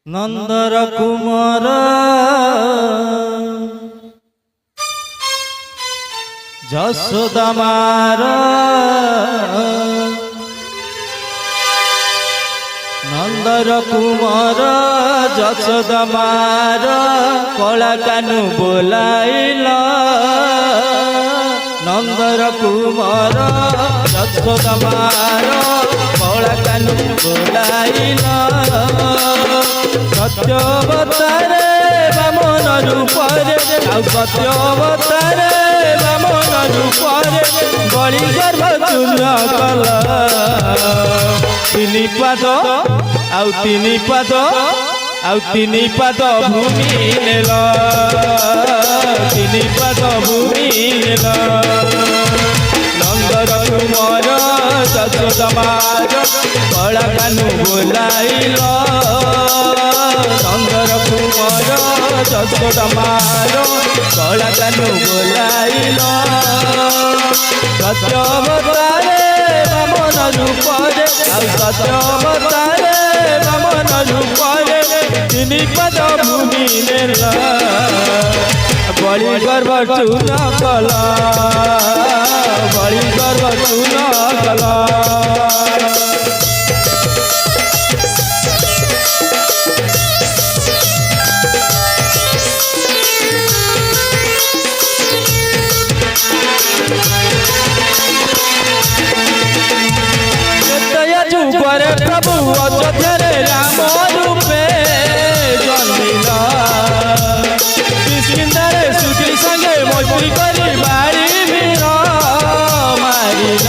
another Kumar Jasoda मार another Kumar Jasoda मार कला कानु बोलाइल नंदर कुमार जसोदा मार कला कानु बोलाइल सत्यवतारे बामन रूपरे सत्यवतारे बामन रूपरे बलि गर्भ चूर्ण कल तीन पाद आउ तीन पाद भूमि नेल तीन पाद भूमि नेल नंदर कुमार जसोदा मार कला कानु बोलाइल नंदर कुमार जसोदा मार कला कानु बोलाइल सत्यवतारे बामन रूपरे सत्यवतारे बामन रूपरे तीन पद भूमि नेल बलि गर्भ चूर्ण कल बलि गर्भ चूर्ण कल प्रभु अयोध्या राम रूपे जन्मिल किष्किंधार सुग्री संगे मैत्री करी बाड़ी वीर मारिल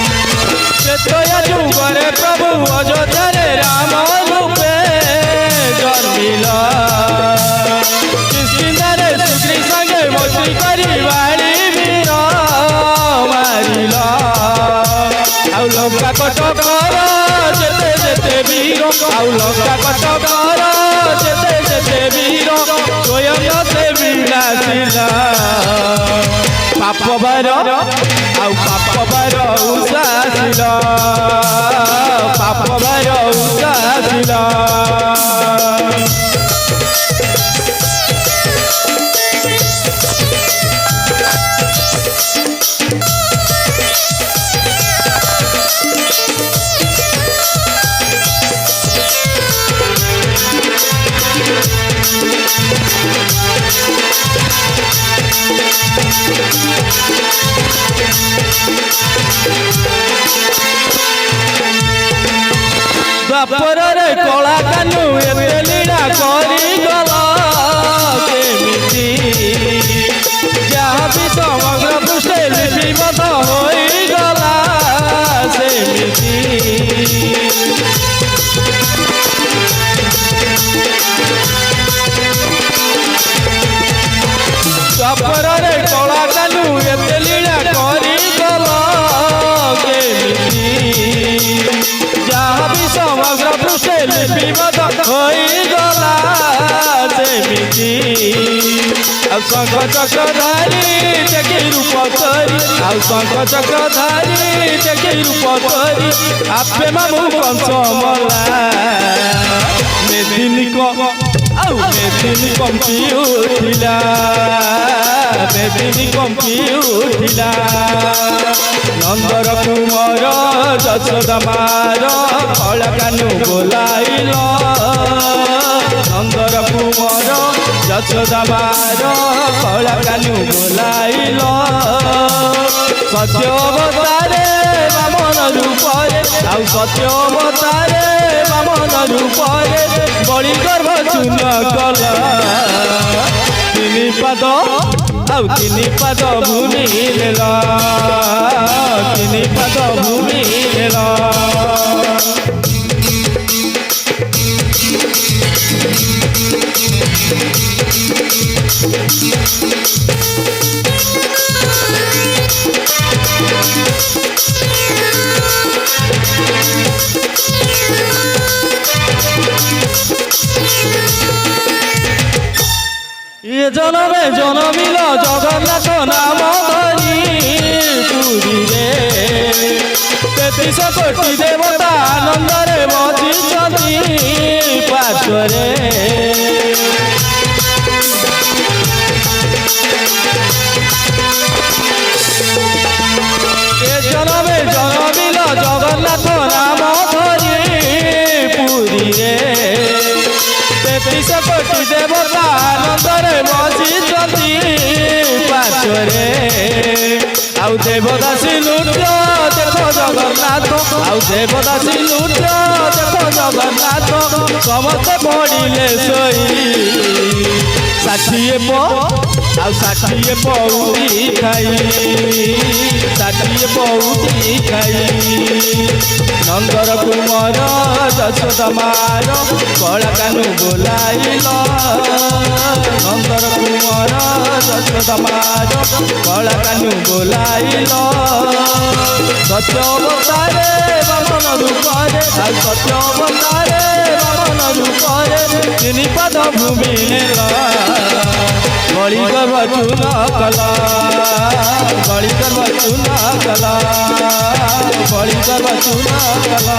त्रेतया जुगरे प्रभु अयोध्या राम रूपे जन्मिल किष्किंधार सुग्री संगे मैत्री करी बाड़ी वीर मारिल आउ लंका कटकर जेते जेते वीर आउ लंका कटकर जेते जेते वीर स्वयं से विनाशिला पाप भार आउ पाप भार उषाशिला पाप भार उषाशिला द्वापर रे कला कानु एते लीला करी गल केमिति जहाँ भी समग्र पृष्ठे लिपिबद्ध होई गला सेमिति द्वापर रे कला कानु एते लीला करी गल केमिति जहाँ भी समग्र पृष्ठे लिपिबद्ध होई गला सेमिति आउ शंख चक्रधारी देखी रूप धरी आउ शंख चक्रधारी देखी रूप धरी आपे मामू कंस मला मेदिनी कंपी उठिला मेदिनी कंपी उठिला नंदर कुमार जसोदा मार कला कानु बोलाइल नंदर कुमार जसोदा मार कला कानु बोलाइल सत्यवतारे बामन रूपरे आउ सत्यवतारे बामन रूपरे बलि गर्भ चूर्ण कल तीन पाद आउ तीन पाद भूमि नेल तीन पाद भूमि नेल ये जनमे जनमिल जगन्नाथ नाम धरी तेतीस कोटी देवता आनंदरे बजिछन्ति पार्श्वरे ए जनमे जनमिल जगन्नाथ नाम धरी पुरी रे तेतीस कोटी देवता आनंदरे बजिछन्ति पार्श्वरे आउ देवदासी लुट्य देख जगन्नाथ आउ देवदासी लुट्य देख जगन्नाथ समस्ते पड़िले सोई षाठिए आउ षाठिए पौड़ी खाई षाठिए पौड़ी खाई नंदर कुमार यशोदा मार कला कानू बोलाइल नंदर कुमार यशोदा मार कला कानू बोलाइल सत्य अवतारे बामन रूपरे सत्य अवतारे बामन रूपरे तीन पद भूमि नेला बड़ी गर्व चुना कला बड़ी गर्व चुना कला बड़ी गर्व चुना कला